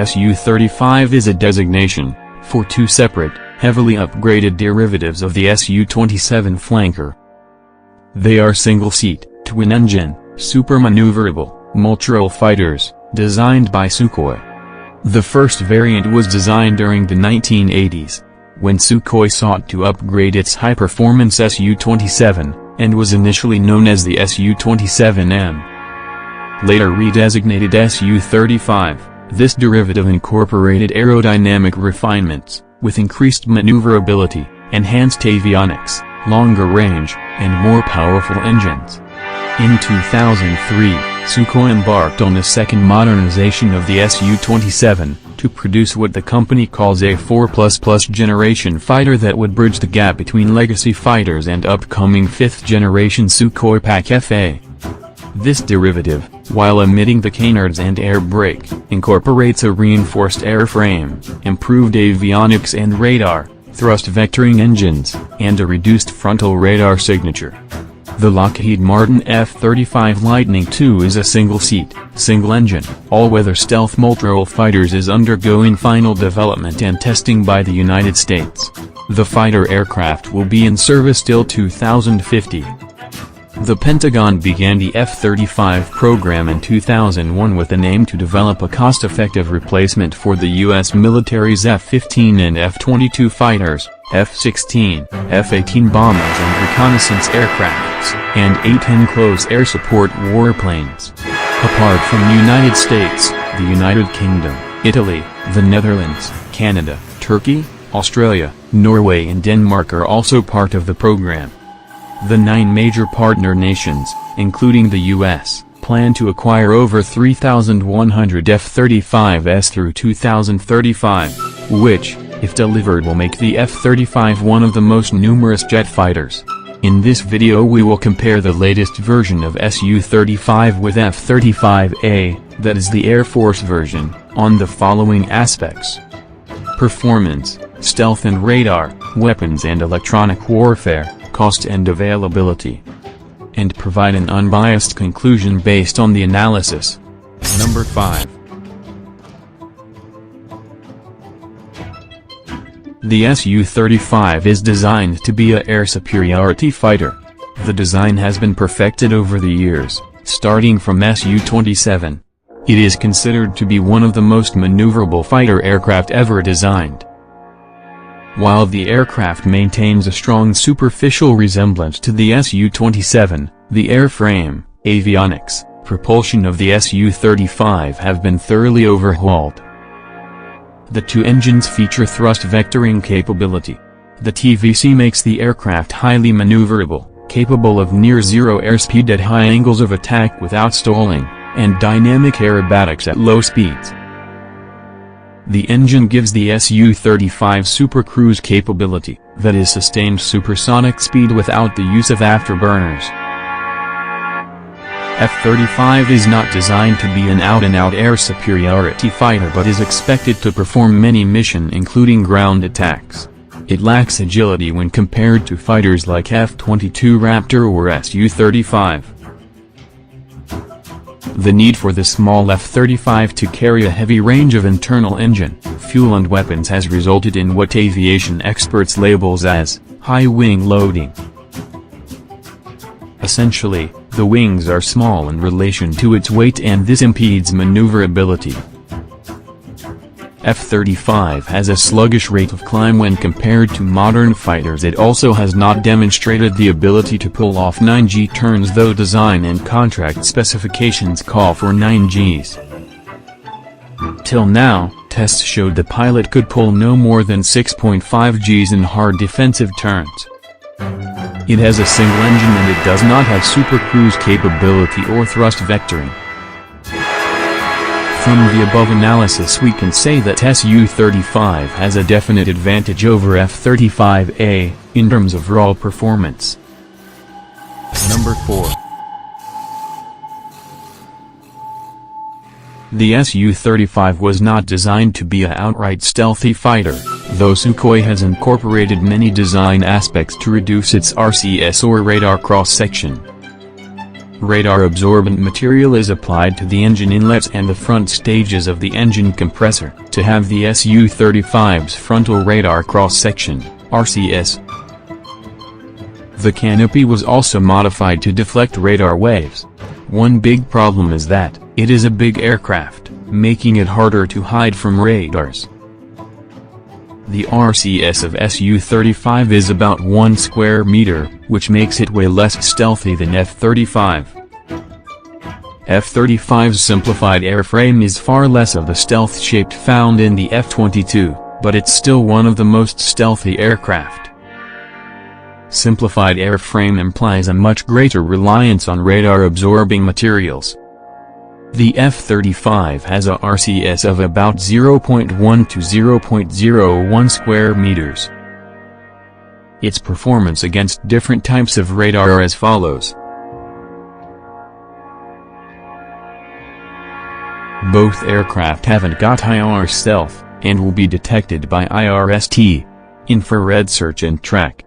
Su-35 is a designation for two separate, heavily upgraded derivatives of the Su-27 flanker. They are single-seat, twin-engine, super-maneuverable, multirole fighters, designed by Sukhoi. The first variant was designed during the 1980s, when Sukhoi sought to upgrade its high-performance Su-27, and was initially known as the Su-27M. Later redesignated Su-35, this derivative incorporated aerodynamic refinements, with increased maneuverability, enhanced avionics, longer range, and more powerful engines. In 2003, Sukhoi embarked on a second modernization of the Su-27, to produce what the company calls a 4++ generation fighter that would bridge the gap between legacy fighters and upcoming 5th generation Sukhoi PAK-FA. This derivative, while omitting the canards and air brake, incorporates a reinforced airframe, improved avionics and radar, thrust vectoring engines, and a reduced frontal radar signature. The Lockheed Martin F-35 Lightning II is a single-seat, single-engine, all-weather stealth multirole fighters is undergoing final development and testing by the United States. The fighter aircraft will be in service till 2050. The Pentagon began the F-35 program in 2001 with an aim to develop a cost-effective replacement for the U.S. military's F-15 and F-22 fighters, F-16, F-18 bombers and reconnaissance aircrafts, and 8 enclosed air support warplanes. Apart from the United States, the United Kingdom, Italy, the Netherlands, Canada, Turkey, Australia, Norway and Denmark are also part of the program. The 9 major partner nations, including the U.S., plan to acquire over 3,100 F-35s through 2035, which, if delivered, will make the F-35 one of the most numerous jet fighters. In this video we will compare the latest version of Su-35 with F-35A, that is the Air Force version, on the following aspects: performance, stealth and radar, weapons and electronic warfare, cost and availability. And provide an unbiased conclusion based on the analysis. Number 5. The Su-35 is designed to be a air superiority fighter. The design has been perfected over the years, starting from Su-27. It is considered to be one of the most maneuverable fighter aircraft ever designed. While the aircraft maintains a strong superficial resemblance to the Su-27, the airframe, avionics, propulsion of the Su-35 have been thoroughly overhauled. The two engines feature thrust vectoring capability. The TVC makes the aircraft highly maneuverable, capable of near-zero airspeed at high angles of attack without stalling, and dynamic aerobatics at low speeds. The engine gives the Su-35 supercruise capability, that is sustained supersonic speed without the use of afterburners. F-35 is not designed to be an out-and-out air superiority fighter but is expected to perform many missions including ground attacks. It lacks agility when compared to fighters like F-22 Raptor or Su-35. The need for the small F-35 to carry a heavy range of internal engine, fuel and weapons has resulted in what aviation experts labels as high wing loading. Essentially, the wings are small in relation to its weight and this impedes maneuverability. F-35 has a sluggish rate of climb when compared to modern fighters. It also has not demonstrated the ability to pull off 9G turns, though design and contract specifications call for 9Gs. Till now, tests showed the pilot could pull no more than 6.5 Gs in hard defensive turns. It has a single engine and it does not have supercruise capability or thrust vectoring. From the above analysis we can say that Su-35 has a definite advantage over F-35A, in terms of raw performance. Number 4. The Su-35 was not designed to be a outright stealthy fighter, though Sukhoi has incorporated many design aspects to reduce its RCS or radar cross-section. Radar-absorbent material is applied to the engine inlets and the front stages of the engine compressor, to have the Su-35's frontal radar cross-section, RCS. The canopy was also modified to deflect radar waves. One big problem is that, it is a big aircraft, making it harder to hide from radars. The RCS of Su-35 is about 1 square meter, which makes it way less stealthy than F-35. F-35's simplified airframe is far less of the stealth shape found in the F-22, but it's still one of the most stealthy aircraft. Simplified airframe implies a much greater reliance on radar-absorbing materials. The F-35 has a RCS of about 0.1 to 0.01 square meters. Its performance against different types of radar are as follows. Both aircraft haven't got IR stealth, and will be detected by IRST, infrared search and track.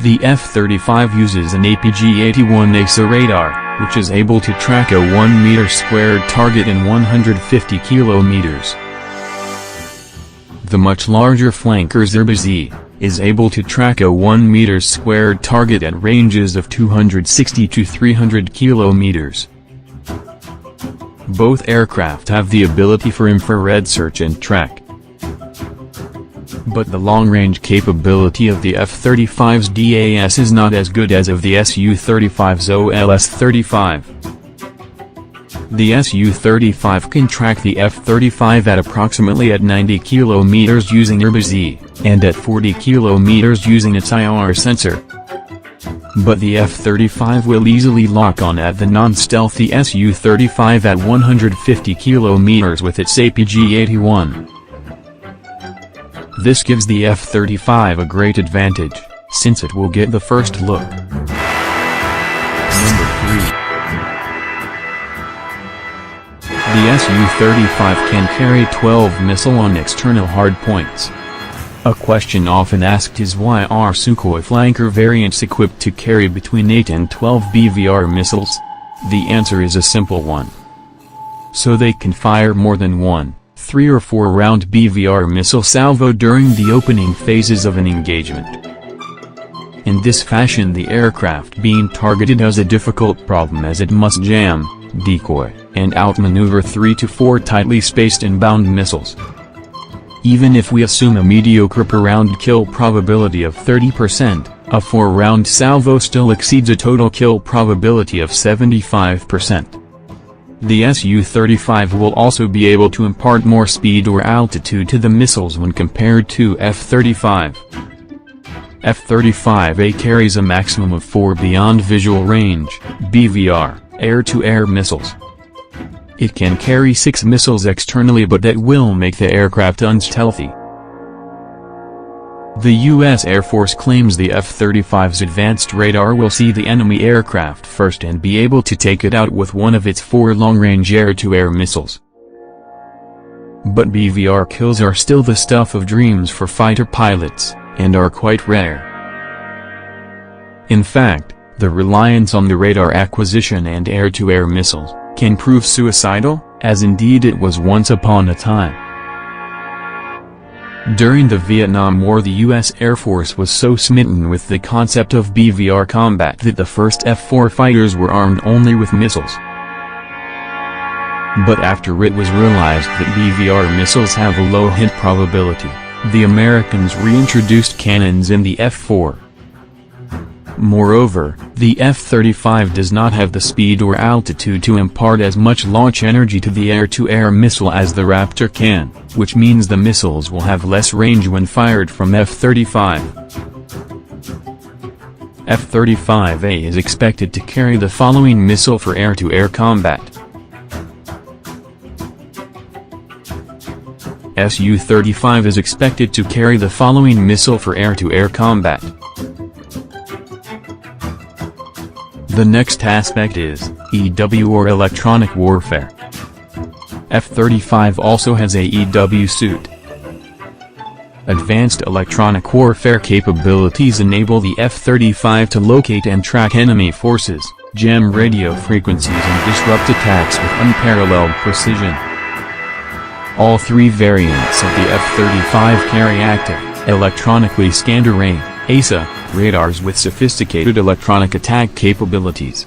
The F-35 uses an APG-81 ASA radar, which is able to track a 1 meter squared target in 150 kilometers. The much larger flanker UNBIASED is able to track a 1 meter squared target at ranges of 260 to 300 kilometers. Both aircraft have the ability for infrared search and track. But the long-range capability of the F-35's DAS is not as good as of the Su-35's OLS-35. The Su-35 can track the F-35 at approximately 90 km using UNBIASED, and at 40 km using its IR sensor. But the F-35 will easily lock on at the non-stealthy Su-35 at 150 km with its APG-81. This gives the F-35 a great advantage, since it will get the first look. Number 3. The Su-35 can carry 12 missiles on external hardpoints. A question often asked is why are Sukhoi flanker variants equipped to carry between 8 and 12 BVR missiles? The answer is a simple one. So they can fire more than 1, 3 or 4 round BVR missile salvo during the opening phases of an engagement. In this fashion the aircraft being targeted has a difficult problem as it must jam, decoy, and outmaneuver 3 to 4 tightly spaced inbound missiles. Even if we assume a mediocre per-round kill probability of 30%, a 4-round salvo still exceeds a total kill probability of 75%. The Su-35 will also be able to impart more speed or altitude to the missiles when compared to F-35. F-35A carries a maximum of 4 beyond visual range, BVR, air-to-air missiles. It can carry 6 missiles externally, but that will make the aircraft unstealthy. The U.S. Air Force claims the F-35's advanced radar will see the enemy aircraft first and be able to take it out with one of its 4 long-range air-to-air missiles. But BVR kills are still the stuff of dreams for fighter pilots, and are quite rare. In fact, the reliance on the radar acquisition and air-to-air missiles can prove suicidal, as indeed it was once upon a time. During the Vietnam War, the U.S. Air Force was so smitten with the concept of BVR combat that the first F-4 fighters were armed only with missiles. But after it was realized that BVR missiles have a low hit probability, the Americans reintroduced cannons in the F-4. Moreover, the F-35 does not have the speed or altitude to impart as much launch energy to the air-to-air missile as the Raptor can, which means the missiles will have less range when fired from F-35. F-35A is expected to carry the following missile for air-to-air combat. Su-35 is expected to carry the following missile for air-to-air combat. The next aspect is EW or electronic warfare. F-35 also has a EW suit. Advanced electronic warfare capabilities enable the F-35 to locate and track enemy forces, jam radio frequencies and disrupt attacks with unparalleled precision. All three variants of the F-35 carry active, electronically scanned array, AESA, radars with sophisticated electronic attack capabilities,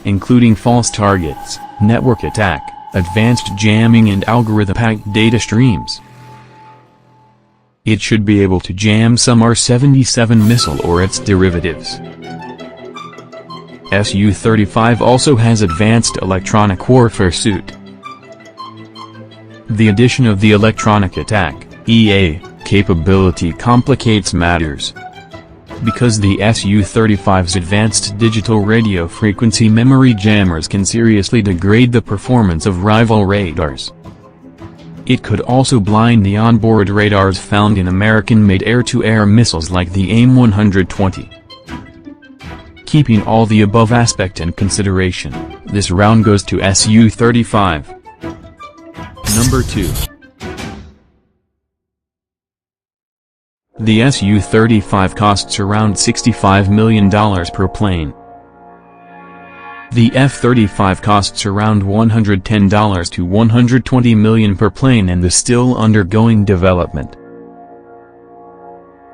including false targets, network attack, advanced jamming and algorithm-packed data streams. It should be able to jam some R-77 missile or its derivatives. Su-35 also has advanced electronic warfare suite. The addition of the electronic attack, EA, capability complicates matters, because the Su-35's advanced digital radio frequency memory jammers can seriously degrade the performance of rival radars. It could also blind the onboard radars found in American-made air-to-air missiles like the AIM-120. Keeping all the above aspect in consideration, this round goes to Su-35. Number 2. The Su-35 costs around $65 million per plane. The F-35 costs around $110 to $120 million per plane and is still undergoing development.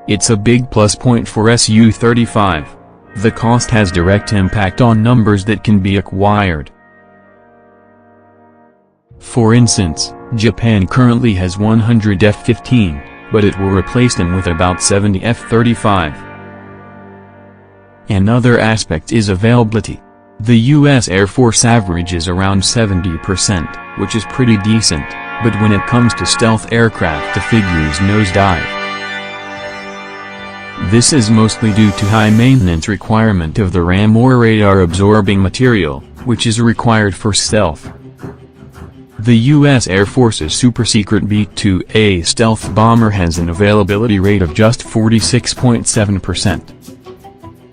It's a big plus point for Su-35. The cost has direct impact on numbers that can be acquired. For instance, Japan currently has 100 F-15, but it will replace them with about 70 F-35. Another aspect is availability. The U.S. Air Force average is around 70%, which is pretty decent, but when it comes to stealth aircraft the figures nosedive. This is mostly due to high maintenance requirement of the RAM or radar-absorbing material, which is required for stealth. The U.S. Air Force's super-secret B-2A stealth bomber has an availability rate of just 46.7%.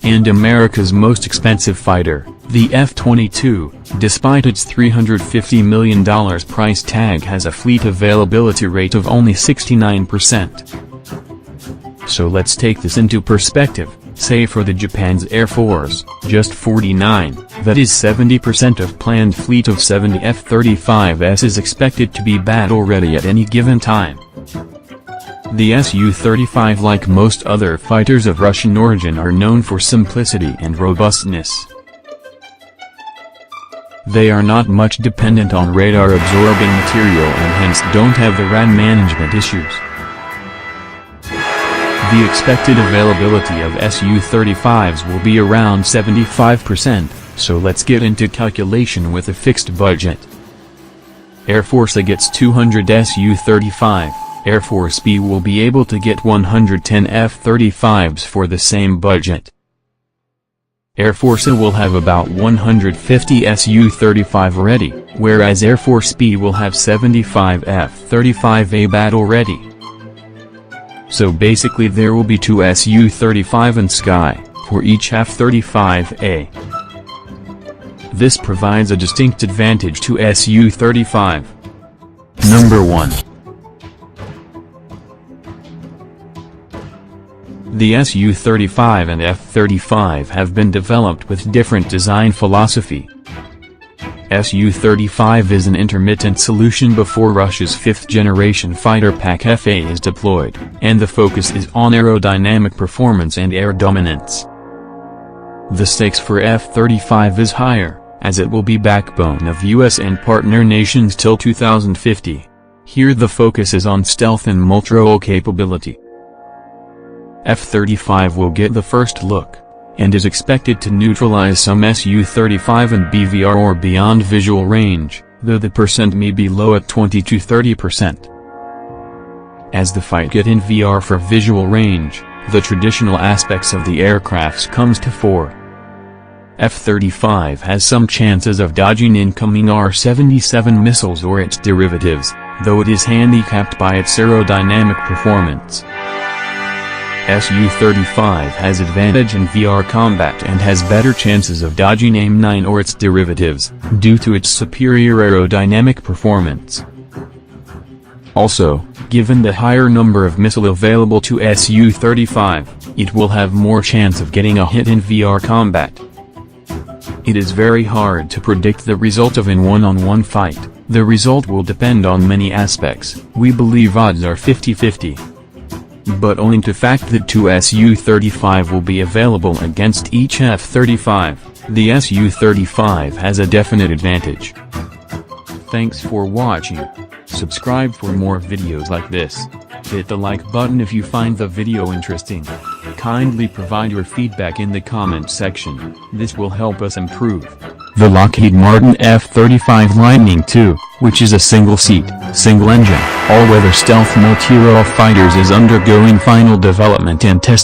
And America's most expensive fighter, the F-22, despite its $350 million price tag, has a fleet availability rate of only 69%. So let's take this into perspective. Say for the Japan's Air Force, just 49, that is 70% of planned fleet of 70 F-35s is expected to be battle-ready at any given time. The Su-35, like most other fighters of Russian origin, are known for simplicity and robustness. They are not much dependent on radar-absorbing material and hence don't have the RAM management issues. The expected availability of Su-35s will be around 75%, so let's get into calculation with a fixed budget. Air Force A gets 200 Su-35, Air Force B will be able to get 110 F-35s for the same budget. Air Force A will have about 150 Su-35 ready, whereas Air Force B will have 75 F-35A battle ready. So basically there will be 2 Su-35 in sky, for each F-35A. This provides a distinct advantage to Su-35. Number 1. The Su-35 and F-35 have been developed with different design philosophy. Su-35 is an intermittent solution before Russia's fifth-generation fighter Pak-FA is deployed, and the focus is on aerodynamic performance and air dominance. The stakes for F-35 is higher, as it will be backbone of U.S. and partner nations till 2050. Here the focus is on stealth and multirole capability. F-35 will get the first look, and is expected to neutralize some Su-35 and BVR or beyond visual range, though the percent may be low at 20 to 30%. As the fight get in VR for visual range, the traditional aspects of the aircrafts comes to fore. F-35 has some chances of dodging incoming R-77 missiles or its derivatives, though it is handicapped by its aerodynamic performance. Su-35 has advantage in VR combat and has better chances of dodging AIM-9 or its derivatives, due to its superior aerodynamic performance. Also, given the higher number of missiles available to Su-35, it will have more chance of getting a hit in VR combat. It is very hard to predict the result of a one-on-one fight. The result will depend on many aspects. We believe odds are 50-50. But owing to fact that two Su-35 will be available against each F-35, the Su-35 has a definite advantage. Thanks for watching. Subscribe for more videos like this. Hit the like button if you find the video interesting. Kindly provide your feedback in the comment section, this will help us improve. The Lockheed Martin F-35 Lightning II, which is a single-seat, single-engine, all-weather stealth multirole fighters is undergoing final development and testing.